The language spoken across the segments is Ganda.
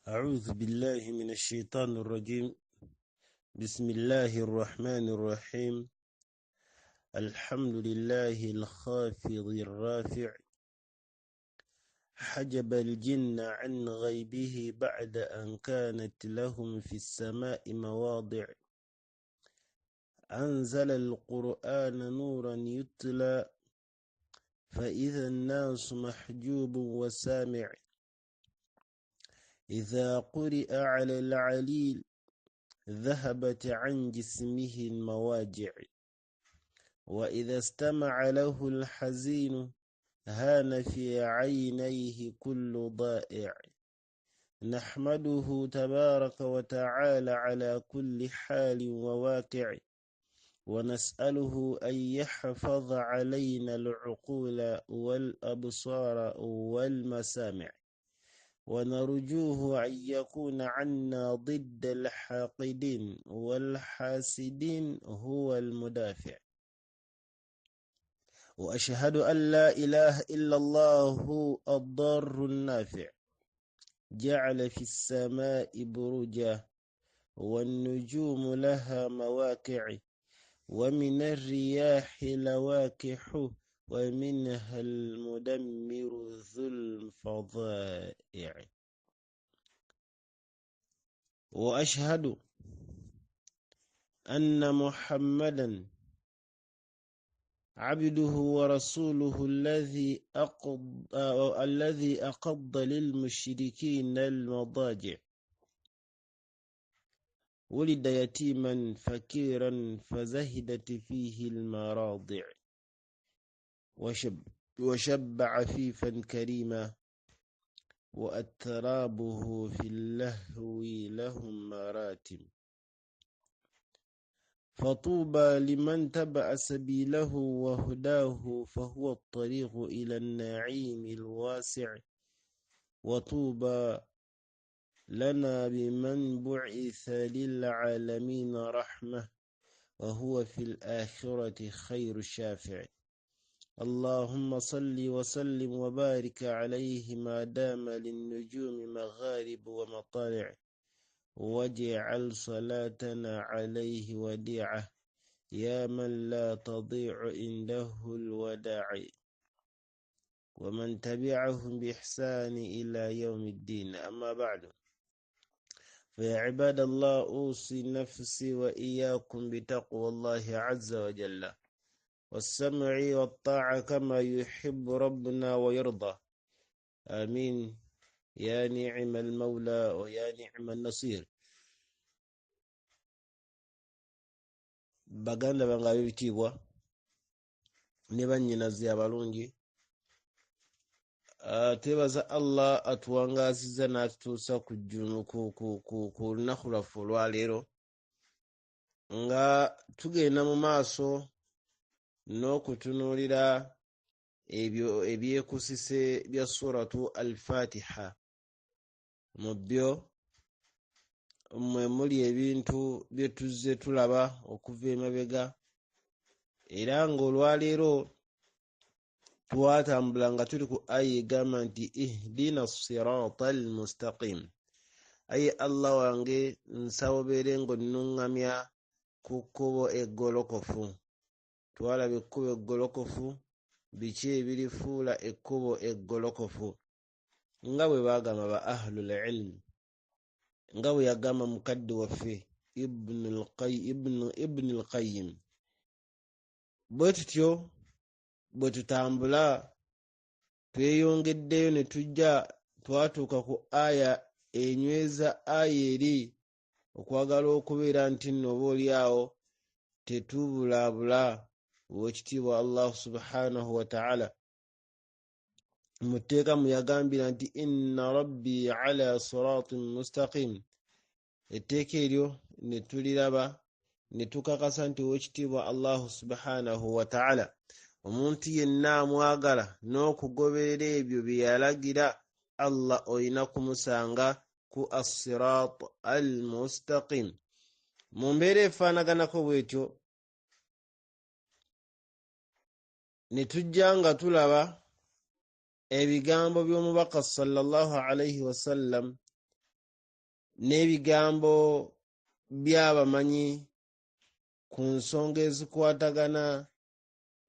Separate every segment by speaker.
Speaker 1: أعوذ بالله من الشيطان الرجيم. بسم الله الرحمن الرحيم. الحمد لله الخافض الرافع، حجب الجن عن غيبه بعد أن كانت لهم في السماء مواضع. أنزل القرآن نورا يتلى، فإذا الناس محجوب وسامع. إذا قرئ على العليل ذهبت عن جسمه المواجع، وإذا استمع له الحزين هان في عينيه كل ضائع. نحمده تبارك وتعالى على كل حال وواقع، ونسأله أن يحفظ علينا العقول والأبصار والمسامع، ونرجوه أن يكون عنا ضد الحاقدين والحاسدين هو المدافع. وأشهد أن لا إله إلا الله هو الضار النافع، جعل في السماء بروجا والنجوم لها مواقع، ومن الرياح لواكح، ومنها المدمر ذو الفظائع. وأشهد أن محمدا عبده ورسوله الذي أقض للمشركين المضاجع، ولد يتيما فكيرا فزهدت فيه المراضع، وشب عفيفا كريما، وأترابه في اللهو لهم مراتب. فطوبى لمن تبع سبيله وهداه، فهو الطريق إلى النعيم الواسع. وطوبى لنا بمن بعث للعالمين رحمة، وهو في الآخرة خير شافع. اللهم صل وسلم وبارك عليه ما دام للنجوم مغارب ومطالع، واجعل صلاتنا عليه وديعة يا من لا تضيع عنده الوداع، ومن تبعهم بإحسان إلى يوم الدين. أما بعد، فيا عباد الله، أوصي نفسي وإياكم بتقوى الله عز وجل، والسمع والطاعة كما يحب ربنا ويرضى. آمين يا نعم المولى ويا نعم النصير. Baganda bange ab'ebitiibwa ne bannyinaze abalungi, twebaza Allah atuwangaazizza n'atutuusa ku lunaku lwaffe olwaleero, nga tugenda mu maaso n'okutunuulira ebyo ebyekusise bya suratu al-Fatiha. Mu byo mwe muli ebintu bye tuzze tulaba okuva emabega, era ng'olwaleero twatambula nga tuli ku aya egamba nti ihdina sirata almustaqim. Aye Allah wange nsaba obeere ng'onnuŋŋamya ku kkubo eggolokofu. Twalaba ekkubo eggolokofu, biki ebirifuula ekkubo eggolokofu, nga bwe baagamba ba ahlul ilm, nga bwe yagamba mukadde waffe ibn al-Qayyim. Bwe tutyo bwe tutambula tweyongeddeyo ne tujja twatuuka ku aya enyweza aya eri, okwagala okubeera nti nno obaolyawo tetubulaabula ow'ekitiibwa Allahu subhanahu wa ta'ala mu tteeka mu yagambira nti inna rabbi ala siratin mustaqim. Etteeka eryo ne tuliraba ne tukakasa nti ow'ekitiibwa Allahu subhanahu wa ta'ala, omuntu yenna amwagala n'okugoberera ebyo bye yalagira, Allah olina kumusanga ku as-sirat al-mustaqim. Mu mbeera efaanaganako bwetyo ne tujja nga tulaba ebigambo by'omubaka sallallahu alaihi wasallam n'ebigambo by'abamanyi ku nsonga ezikwatagana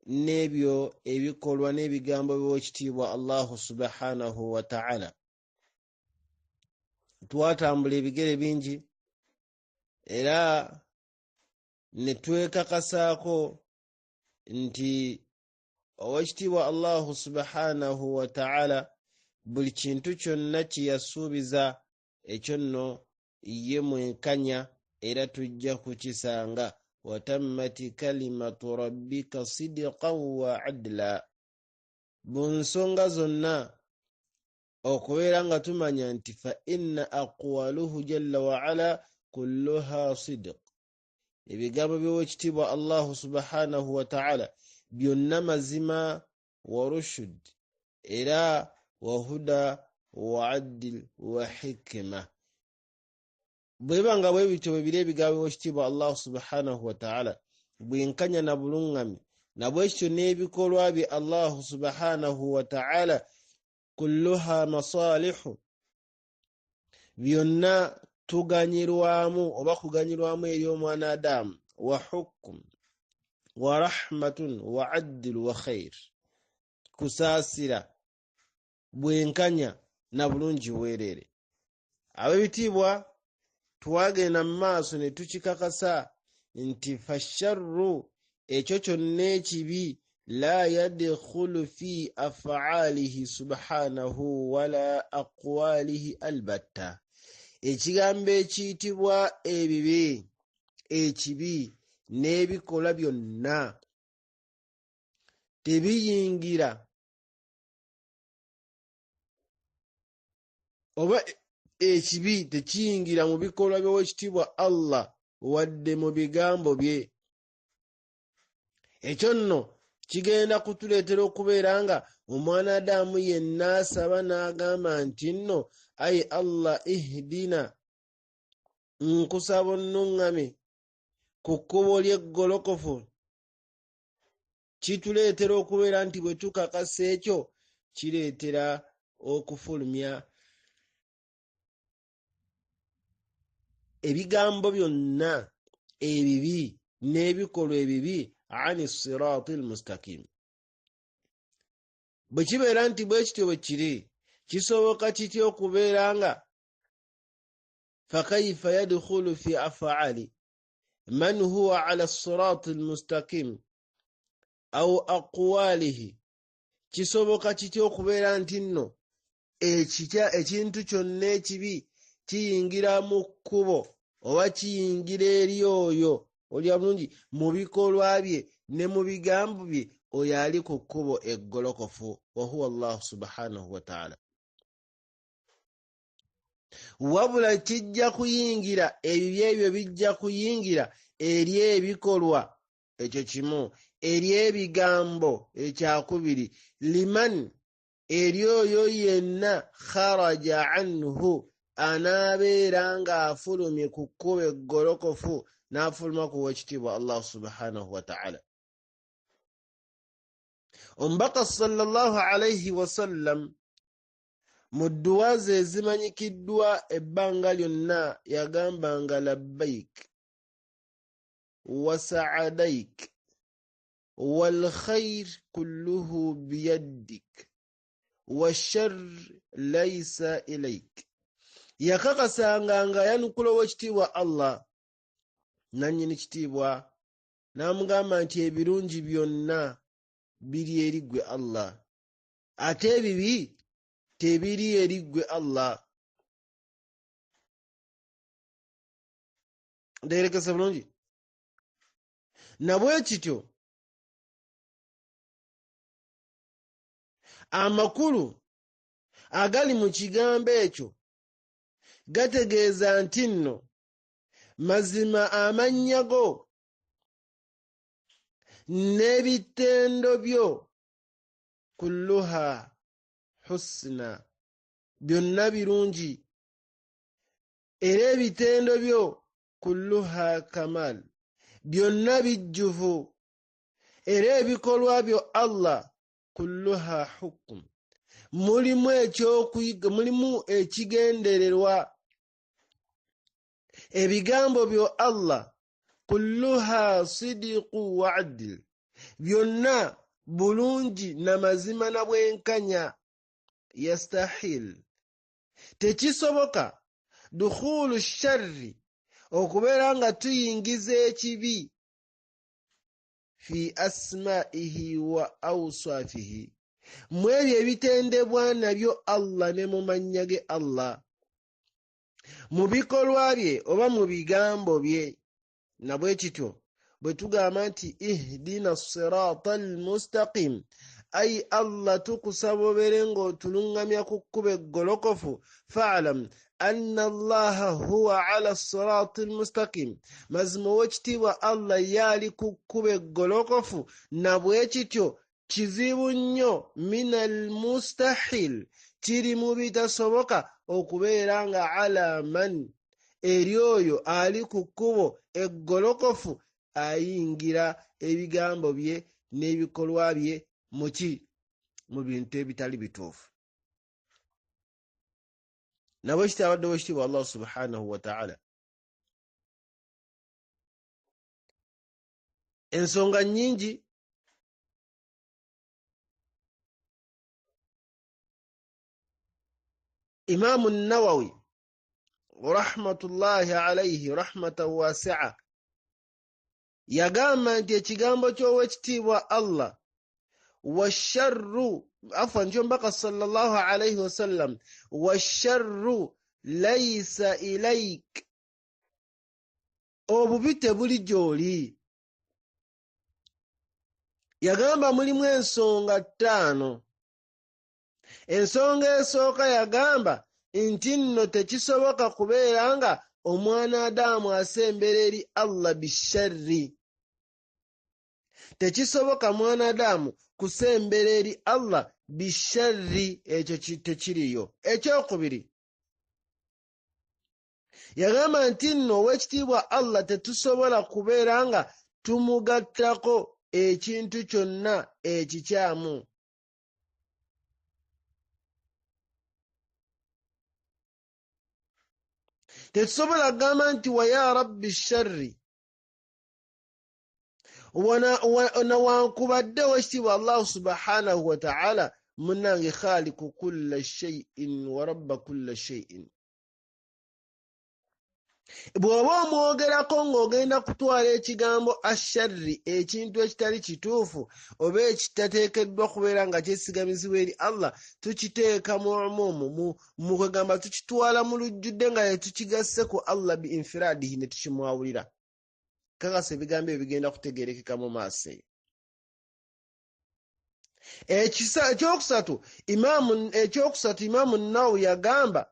Speaker 1: n'ebyo ebikolwa n'ebigambo by'ekitiibwa Allahu subhanahu wa ta'ala. Twatambula ebigere bingi era ne twekakasaako nti owekitiibwa Allahu subhanahu wa ta'ala buli kintu kyonna kye yasuubiza ekyo nno ye mwenkanya era tujja kukisanga. Watammati kalimatu rabbika sidqan wa adla. Mu nsonga zonna okubeera nga tumanya nti fa inna aqwaluhu jalla wa ala kulluha sidq. Ebigambo by'owekitiibwa Allahu subhanahu wa ta'ala byonna mazima wa rushd era wa huda wa adl wa hikma. Bweba nga bwe bityo bwe biri ebigambo by'owekitiibwa Allahu subhanahu wa ta'ala bwenkanya na buluŋŋami, na bwe kityo n'ebikolwa bye Allahu subhanahu wa ta'ala kulluha masalihu, byonna tuganyirwamu oba kuganyirwamu eri omwana Adamu, wa hukm wa rahmatun wa adl wa khair, kusaasira, bwenkanya na bulungi bwereere. Ab'ebitiibwa twagenda mu maaso ne tukikakasa nti fasharru, ekyo kyonna ekibi, la yadkhulu fi af'alihi subhanahu wala aqwalihi albatta. Ekigambo ekiyitibwa ebibi, ekibi n'ebikola byonna tebiyingira oba ekibi tekiyingira mu bikolwa by'owekitiibwa Allah wadde mu bigambo bye. Ekyo nno kigenda kutuleetera okubeera nga omwana Adamu yenna asaba n'agamba nti nno ayi Allah ihdina, nkusaba onnuŋŋame ku kkubo ly'eggolokofu. Kituleetera okubeera nti bwe tukakasa ekyo kireetera okufulumya ebigambo byonna ebibi n'ebikolwa ebibi ani sirati almustaqim. Bwe kibeera nti bwe kityo bwe kiri, kisoboka kitya okubeera nga fakaifa yadkhulu fi af'ali man huwa ala sirati almustaqim au aqwalihi, kisoboka kitya okubeera nti nno ekintu kyonna ekibi kiyingira mu kkubo oba kiyingira eri oyo olya bulungi mu bikolwa bye ne mu bigambo bye oyo ali ku kkubo eggolokofu, wa huwa Allah subhanahu wa ta'ala. Wabula kijja kuyingira, ebibi ebyo bijja kuyingira eri ebikolwa, ekyo kimu, eri ebigambo ekyakubiri, liman, eri oyo yenna kharaja anhu, anaabeera ng'afulumye ku kkubo eggolokofu n'afuluma ku wekitiibwa Allah subhanahu wa ta'ala. Omubaka sallallahu alayhi wasallam mu dduwa ze ezimanyikiddwa ebbanga lyonna yagambanga labbaik wa sa'adaik wal khair kulluhu biyaddik wa sharr laysa ilayk. Yakakasanga nga yanukula owekitiibwa Allah, nannyini kitiibwa n'amugamba nti ebirungi byonna biri eri ggwe Allah, ate ebibi tebiri eri ggwe Allah. Ndeerekesa bulungi? Na bwe kityo amakulu agali mu kigambo ekyo gategeeza nti nno mazima amannya go n'ebitendo byo kulluha husna, byonna birungi, era ebitendo byo kulluha kamal, byonna bijjuvu, era ebikolwa byo Allah kulluha hukm, mulimu ekyokuyiga, mulimu ekigendererwa. ebigambo byo Allah kulluha sidiqu wa adl, byonna bulungi na mazima na bwenkanya. Yastahil, tekisoboka dukhulu sharri, okubeera nga tuyingiza ekibi fi asma'ihi wa awsafihi, mu ebyo ebitendebwa nabyo Allah ne mu mannya ge Allah, mu bikolwa bye oba mu bigambo bye. Na bwe kityo bwe tugamba nti ihdina sirata almustaqim, ay Allah tukusaba obeere ng'otuluŋŋamya ku kkubo eggolokofu. Fa'lam anna Allaha huwa ala sirati almustaqim, mazima ow'ekitiibwa Allah yaali ku kkubo eggolokofu. Na bwe kityo kizibu nnyo min almustahil, kiri mu bitasoboka okubeera nga ala man, eri oyo ali ku kkubo eggolokofu ayingira ebigambo bye n'ebikolwa bye mu bintu ebitali bituufu. Nabwe kitabadde wekitiibwa Allah subhanahu wa ta'ala, ensonga nnyingi Imaamu Nawawi rahmatullahi alayhi rahmatan wasi'a yagamba nti ekigambo ky'owekitiibwa Allah washarru, afwan kyombaka sallallahu alayhi wasallam, washarru laysa ilayk, obubi tebuli gy'oli. Yagamba mulimu ensonga 5. Ensonga esooka yagamba nti nno tekisoboka kubeera nga omwana Adamu asembera eri Allah bisharri. Tekisoboka mwana Adamu kusembera eri Allah bisharri, ekyo tekiriyo. Ekyokubiri yagamba nti nno ow'ekitiibwa Allah tetusobola kubeera nga tumugattako ekintu kyonna ekikyamu. Tetusobola kugamba nti wa ya rabbi sharri, newankubadde owekitiibwa Allah subhanahu wa ta'ala munange khaliku kulla shay'in wa rabba kulla shay'in. Bw'oba omwogerako ng'ogenda kutwala ekigambo asharri, ekintu ekitali kituufu oba ekitateekeddwa kubeera nga kyesigamizibwa eri Allah, tukiteeka mu umumu, mu kwegamba tukitwala mu lujjudde nga tetukigasse ku Allah bi infiradihi, ne tukimwawulira. Kakasa ebigambo ebyo bigenda kutegeerekeka mu maaso eyo. Ekyokusatu Imaamu Nawawi yagamba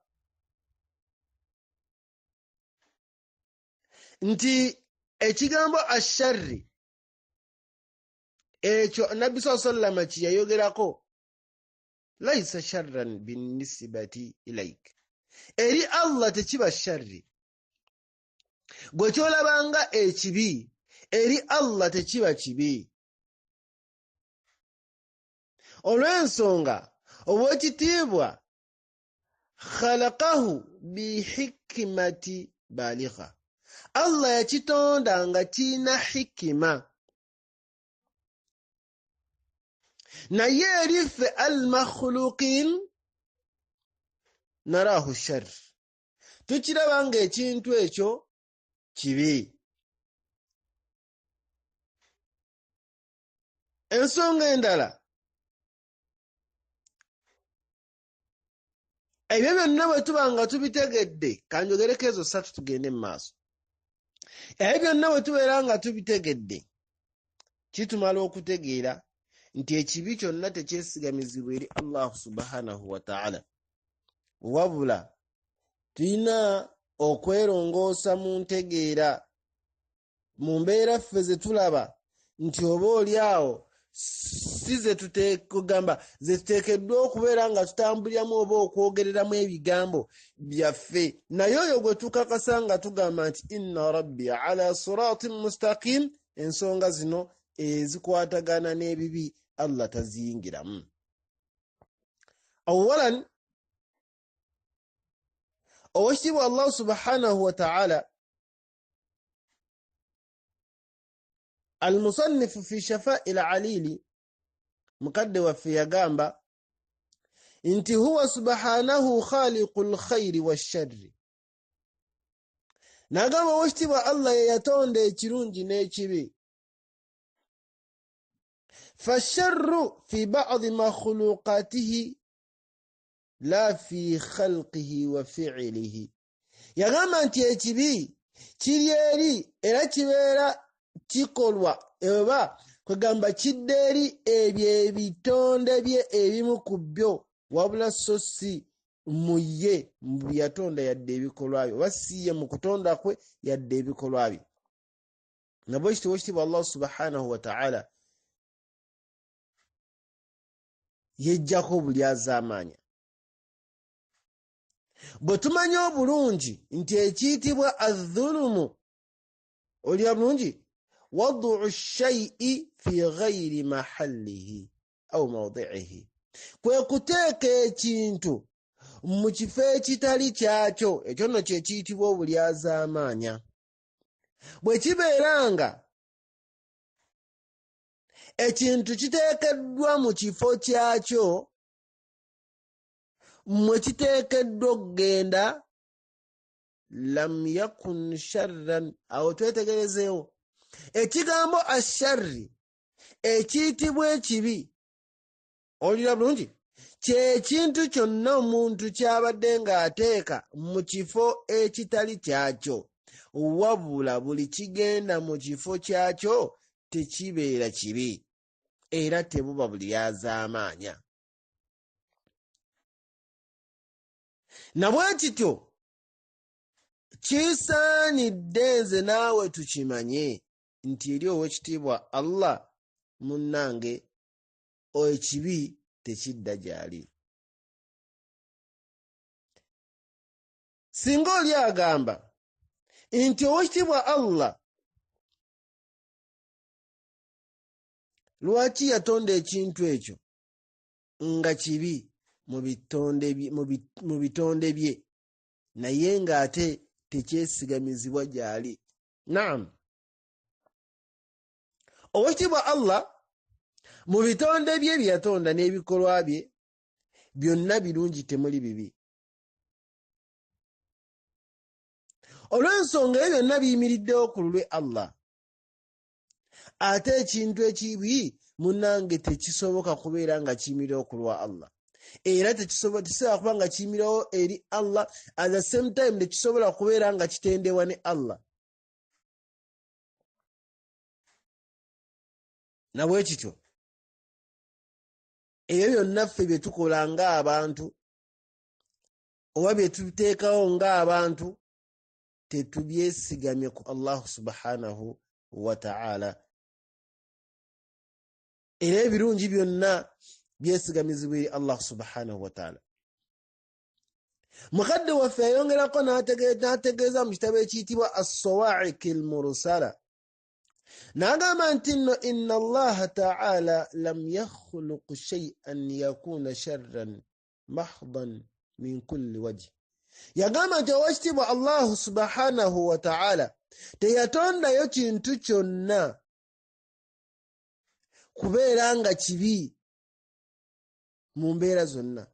Speaker 1: nti ekigambo asharri ekyo Nabbi sallallahu alayhi wa sallam kiyayogerako, laisa sharran binisbati ilaik, eri Allah tekiba sharri. Gwe kyolabanga ekibi, eri Allah tekiba kibi. Olw'ensonga obw'ekitiibwa khalaqahu bihikmati baligha, Allah yakitonda nga kiina hikima. Naye eri ffe al-makhluqin narahu shar, tukiraba nga ekintu ekyo kibi. Ensonga endala, ebyo byonna bwe tuba nga tubitegedde, kanjogereko ezo 3 tugende mu maaso. Ebyo byonna bwe tubeera nga tubitegedde, kitumala okutegeera nti ekibi kyonna tekyesigamizibwa eri Allah subhanahu wa ta'ala, wabula tulina okwerongoosa mu ntegeera, mu mbeera ffe ze tulaba nti oba oli awo si ze tuteekeddwa okubeera nga tutambuliramu oba okwogereramu ebigambo byaffe. Naye oyo gwe tukakasa nga tugamba nti inna rabbi ala siratin mustaqim, ensonga zino ezikwatagana n'ebibi Allah taziyingiramu. Awalan, owekitiibwa Allah subhanahu wa ta'ala Al-Musannif fi Shafa'il Alili mukadde waffe yagamba nti huwa subhanahu khaliqul khairi washarri. Nagamba wekitiibwa Allah ye yatonda ekirungi n'ekibi. Fasharru fi ba'di makhluqatihi la fi khalqihi wa fi'lihi. Yagamba nti ekibi kiri eri era kibeera kikolwa oba kwegamba kidde eri ebyo ebitonde bye ebimu ku byo, wabula so si mu ye mu yatonda yadde ebikolwa bye, oba si ye mu kutonda kwe yadde ebikolwa bye. Nga bwe kityo wekitiibwa Allah subhanahu wa ta'ala yejjako buli azaamaanya. Bwe tumanya obulungi nti ekiyitibwa adh-dhulumu olya bulungi wad'u shay'i fi ghayri mahallihi aw mawdi'ihi, kwe kuteeka ekintu mu kifo ekitali kyakyo, ekyo nno kye kiyitibwa obulyazaamaanya. Bwe kibeera nga ekintu kiteekeddwa mu kifo kyakyo mwe kiteekeddwa okugenda, lam yakun sharran. Awo twetegerezeewo ekigambo asharri ekiyitibwa ekibi, olira bulungi, kyekintu kyonna omuntu kyabadde ng'ateeka mu kifo ekitali kyakyo, wabula buli kigenda mu kifo kyakyo tekibeera kibi era tebuba bulyazaamaanya. Na bwe kityo kisaanidde nze naawe tukimanye nti eri ow'ekitiibwa Allah munnange ekibi tekidda gy'ali. Singa oli agamba nti ow'ekitiibwa Allah lwaki yatonda ekintu ekyo nga kibi mu bitonde bye, naye ng'ate tekyesigamizibwa gy'ali? Naam, owekitiibwa Allah mu bitonde bye byeyatonda n'ebikolwa bye byonna birungi, temuli bibi. Olw'ensonga ebyo byonna biyimiriddewo ku lulwe Allah, ate ekintu ekibi munnange tekisoboka kubeera nga kiyimirewo ku lwa Allah, era tekisobola kuba nga kiyimirewo eri Allah, at the same time tekisobola kubeera nga kitendebwa ne Allah. Na bwe kityo ebyo byonna ffe bye tukola ng'abantu oba bye tuteekawo ng'abantu tetubyesigamye ku Allah subhanahu wa ta'ala, era ebirungi byonna byesigamizibwa eri Allah subhanahu wa ta'ala. Mukadde waffe ayongerako n'ategeeza mu kitabo ekiyitibwa as-Sawa'iq al-Mursala, n'agamba nti nno inna Allaha ta'ala lam yakhluq shay'an yakuna sharran mahdan min kulli wajh. Yagamba nti owekitiibwa Allah subhanahu wa ta'ala teyatondayo kintu kyonna kubeera nga kibi mu mbeera zonna,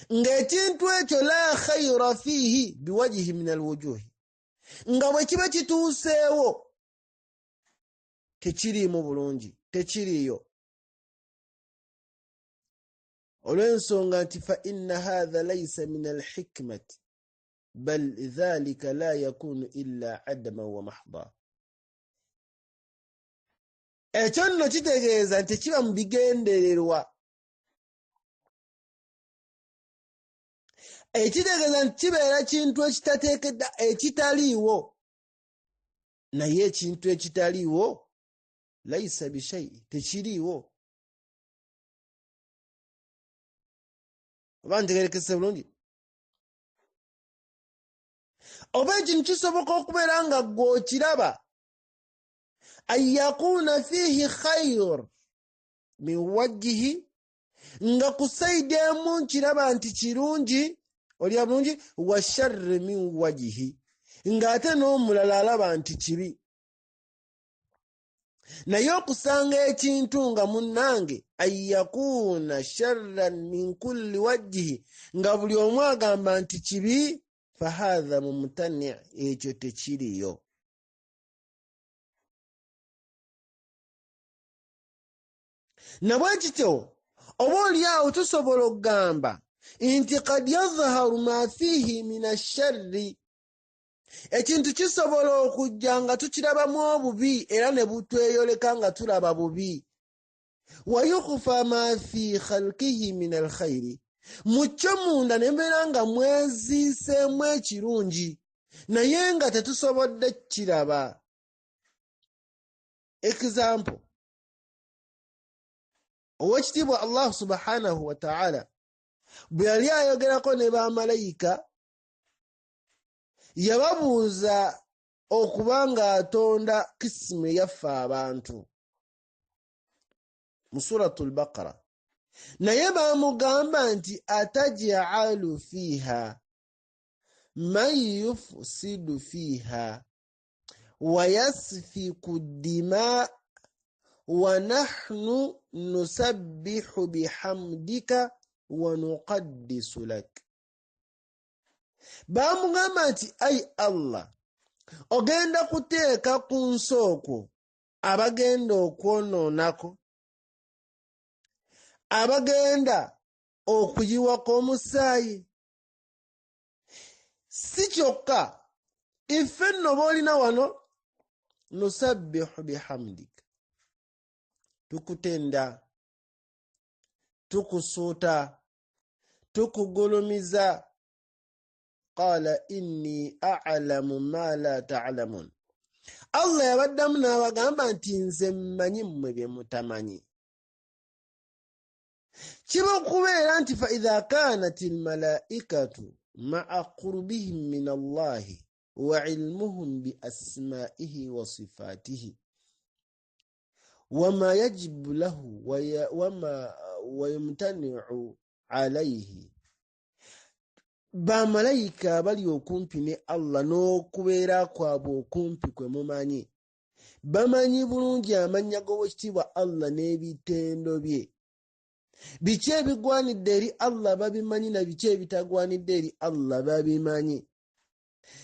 Speaker 1: ng'ekintu ekyo la khayra fiihi biwajhi min alwujuhi, nga bwe kiba kituuseewo tekiriimu bulungi, tekiriiyo. Olw'ensonga nti fa inna hadha laysa min alhikmati bal dhalika la yakunu illa adama wa mahda. Ekyo nno kitegeeza nti kiba mu bigendererwa, ekitegeeza nti kibeera kintu ekitateekedda ekitaliiwo, naye ekintu ekitaliiwo laysa bishayi, tekiriiwo. Oba ntegeerekese bulungi? Oba ekintu kisoboka okubeera nga ggwe okiraba, an yakuna fiihi khayr min wajhihi, nga ku sayidi emu nkiraba nti kirungi, olya bulungi, wa sharri min wajhihi, ng'ate n'omulala alaba nti kibi. Naye okusanga ekintu nga munnange ayyakuuna sharran min kulli wajjihi, nga buli omu agamba nti kibi, fahaadha mumtani, ekyo tekiriyo. Nabwe kityo oba oliawo tusobola okugamba nti kad yazharu ma fihi min asharri, ekintu kisobola okujja nga tukirabamu obubi era ne butweyoleka nga tulaba bubi. Wa yukhfa ma fi khalqihi min alkhairi, mucyo munda nembeera nga mweziiseemu ekirungi naye nga tetusobodde kiraba. Example, owekitiibwa Allah subhanahu wa ta'ala bwe yali ayogerako ne bamalayika, yababuuza okuba nga atonda kisimu yaffe abantu mu suratul Baqara, naye bamugamba nti ataj'alu fiha man yufsidu fiha wa yasfiku dima wa nahnu nusabbihu bihamdika wa nuqaddisu lak. Bamugamba nti ai Allah, ogenda kuteeka ku nsi okwo abagenda okwonoonako, abagenda okuyiwako omusaayi. Si kyokka iffe nno boolina wano, nusabbihu bihamdika, tukutenda, tukusuuta, tukugulumiza. Qala inni a'lamu ma la ta'lamun. Allah yabaddamu n'abagamba nti nze mmanyi mmwe bye mutamanyi. Kiba okubeera nti fa idha kanat almalaikatu ma'a qurbihim min Allahi wa ilmuhum bi asma'ihi wa sifatihi wama yajibu lahu wa yumtani'u alayhi, bamalayika bali okumpi ne Allah n'okubeera kwabwe okumpi kwe mumanyi, bamanyi bulungi amannya g'owekitiibwa Allah n'ebitendo bye. Biki ebigwanidde eri Allah babimanyi, na biki ebitagwanidde eri Allah babimanyi.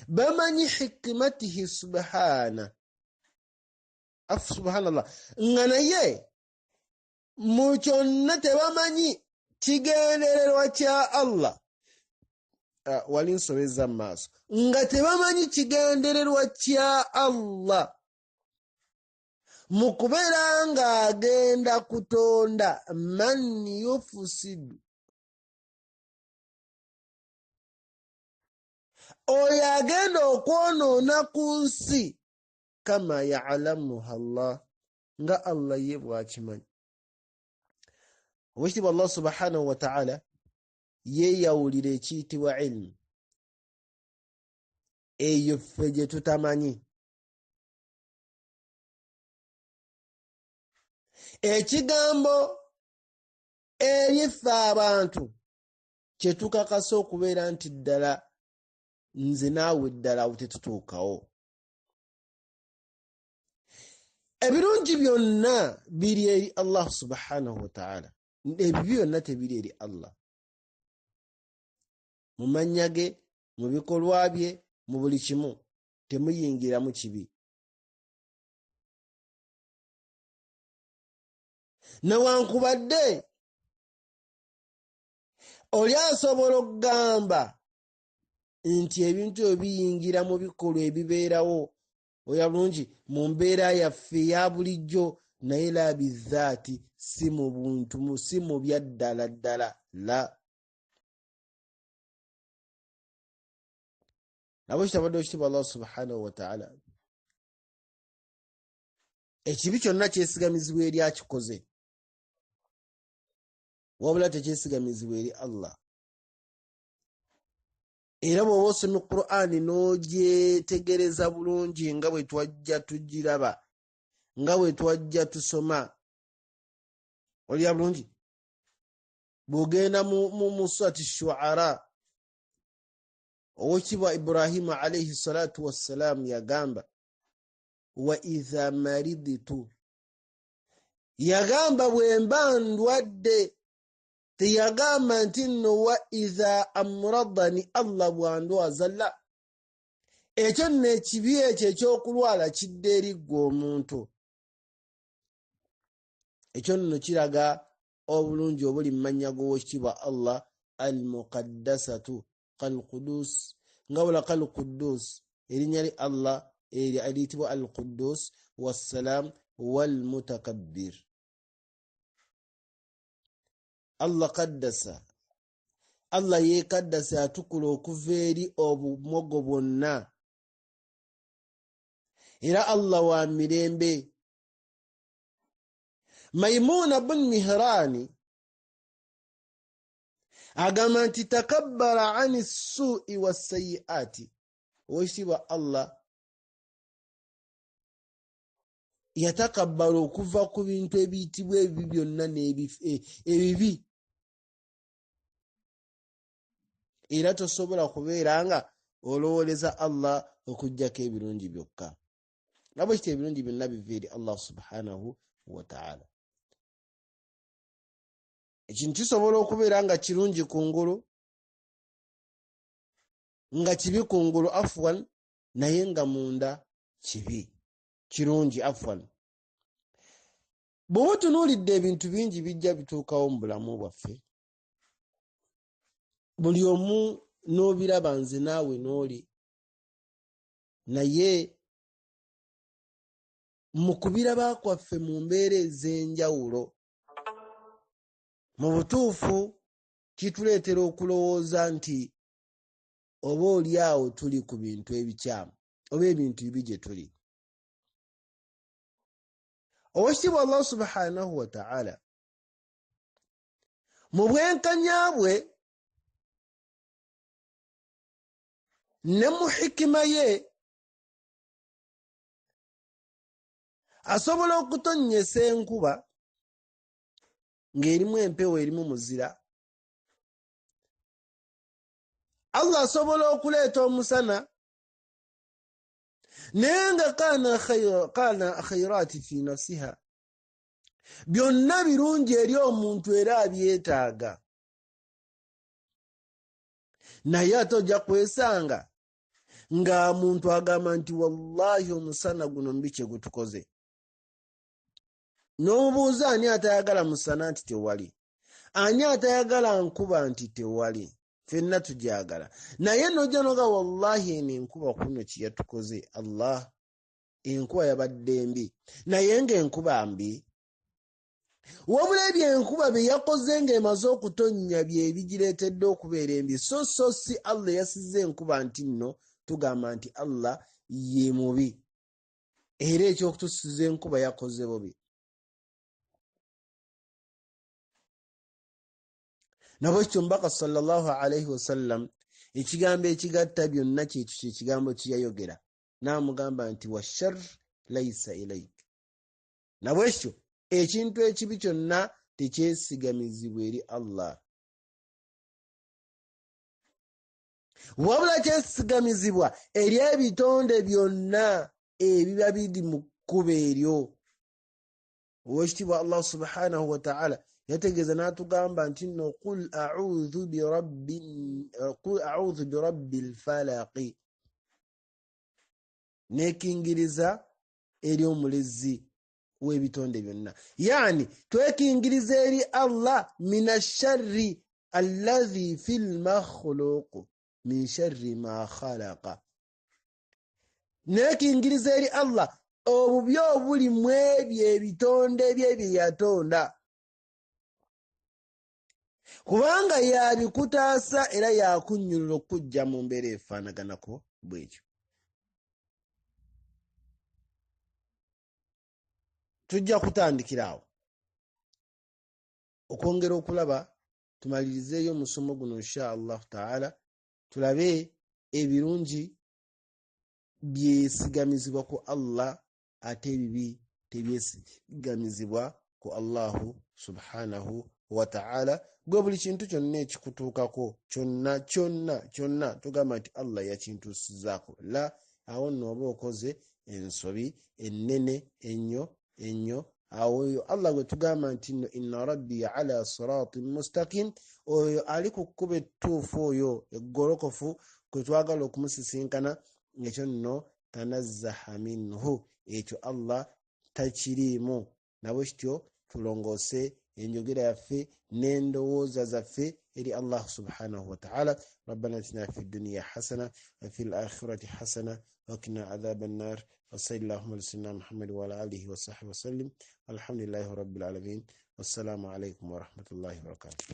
Speaker 1: Bamanyi hikmatihi subhanallah, nga naye mu kyonna tebamanyi kigendererwa kya Allah. Wali nsobeza mu maaso, nga tebamanyi kigendererwa kya Allah mu kubeera ng'agenda kutonda man yufusidu, oyo agenda okwonoona ku nsi, kama ya'lamuha Allah, nga Allah ye bw'akimanyi. Owekitiibwa Allah subhanahu wa ta'ala yeeyawulira ekiyitibwa ilmu, eyo ffe gye tutamanyi. Ekigambo eri ffe abantu kye tukakasa okubeera nti ddala nze naawe ddala awo tetutuukawo. Ebirungi byonna biri eri Allah subhanahu wa ta'ala, ebibi byonna tebiri eri Allah. Mu mannya ge, mu bikolwa bye, mu buli kimu temuyingiramu kibi. Newankubadde oli asobola okugamba nti ebintu ebiyingira mu bikolwa ebibeerawo oya bulungi mu mbeera yaffe eya bulijjo, naye la bizaati, si mu buntu, si mu bya ddala ddala, la. Nabo kitabadde ekitiibwa Allah subhanahu wa ta'ala, ekibi kyonna kyesigamizibwa eri akikoze, wabula tekyesigamizibwa eri Allah. Era bw'oba osomye Qur'ani n'ogyetegereza bulungi nga bwe twajja tugiraba, nga bwe twajja tusoma, olya bulungi bw'ogenda mu surati Shu'ara Oweekitiibwa Ibrahima alayhi salatu wassalaamu yagamba wa idha mariditu, yagamba bwe mba ndwadde, teyagamba nti nno wa idha amradani, Allah bw'andwaza. La, ekyo nno ekibi ekyo ekyokulwala kidda eri ggwe omuntu. Ekyo nno kiraga obulungi obuli mu mannya g'Oweekitiibwa Allah al-muqaddasatu al-Qudus, nga wala al-Quddus, erinnya li Allah eriyitibwa al-Quddus wassalam wal-mutakabbir. Allah qaddasa, Allah yeekaddasa atukula okuva eri obumogo bwonna, era Allah wa mirembe. Maimuna bin Mihrani agamba nti takabbara ani ssu'i wassayi'ati, Oweekitiibwa Allah yatakabbala okuva ku bintu ebiyitibwa ebibi byonna ebibi, era tosobola kubeera nga olowooleza Allah okuggyako ebirungi byokka. Nabwe kiti ebirungi byonna biva eri Allah subhanahu wa ta'ala. Ekintu kisobola okubeera nga kirungi kungulu, nga kibi kungulu afwan, naye nga munda kibi, kirungi afwan. Bw'oba tunuulidde ebintu bingi bijja bituukawo mu bulamu bwaffe, buli omu n'obiraba, nze naawe n'oli, naye mu kubiraba kwaffe mu mbeera ez'enjawulo, mu butuufu kituleetera okulowooza nti oba oli awo tuli ku bintu ebikyamu oba ebintu bibi gye tuli. Oweekitiibwa Allah subhanahu wa ta'ala mu bwenkanya bwe ne mu hikima ye asobola okutonnyesa enkuba ng'erimu empewo erimu muzira. Allah asobola okuleeta omusana naye nga kaana khairaati fi nafsiha, byonna birungi eri omuntu era abyetaaga, naye ate ojja kwesanga nga muntu agamba nti wallahi omusana guno mbi kye gutukoze. N'omubuuza ani atayagala musana nti tewali, ani atayagala nkuba nti tewali, ffenna tujagala. Naye nojja noga wallahi eno enkuba kuno kye yatukoze, Allah enkuba yabadde mbi, naye ng'enkuba mbi. Wabula ebyo enkuba bye yakoze ng'emaze okutonnya bye bigireetedde okubeera embi, so si Allah yasizza enkuba nti nno tugamba nti Allah ye mubi, era ekyokutusiza enkuba yakoze bubi. Nabwekityo Omubaka sallallahu alayhi wasallam ekigambo ekigatta byonna kyekyo kyekigambo kyeyayogera, n'amugamba nti washar layisa ilaik. Nabwekityo ekintu ekibi kyonna tekyesigamizibwa eri Allah, wabula kyesigamizibwa eri ebitonde byonna ebiba biri mu kkubo eryo. Oweekitiibwa Allah subhanahu wa ta'ala yategeeza n'atugamba nti nno qul a'udhu birabbil falaqi, neekingiriza eri omulezi w'ebitonde byonna, yani twekingiriza eri Allah mina sharri alladhi fil makhluq min sharri ma khalaqa, neekingiriza eri Allah obubi obuli mu ebyo ebitonde bye bye yatonda, kubanga yabikutaasa era yakunnyulula okujja mu mbeera efaanaganako bwekyo. Tujja kutandikira awo okwongera okulaba tumalirizeeyo omusomo guno insha Allah ta'ala, tulabe ebirungi byesigamizibwa ku Allah ate ebibi tebyesigamizibwa ku Allahu subhanahu wa ta'ala gwe buli kintu kyonna ekikutuukako kyonna tugamba nti Allah yakintuusizaako la awo nno oba okoze ensobi ennene ennyo awo oyo Allah gwe tugamba nti nno inna rabbi ala siratin mustaqim oyo ali ku kkuba ettuufu oyo eggolokofu kwe twagala okumusisinkana ekyo nno tanazzaha minhu ekyo Allah takiriimu nabwe kityo tulongoose enjogera yaffe n'endowooza zaffe eri Allah subhanahu wa ta'ala rabbana atina fi dunya hasana wa fil akhirati hasana wa qina adhaban nar wa sallallahu ala sayyidina Muhammad wa ala alihi wa sahbihi wa sallim alhamdulillahi rabbil alamin wassalamu alaykum wa rahmatullahi wa barakatuh.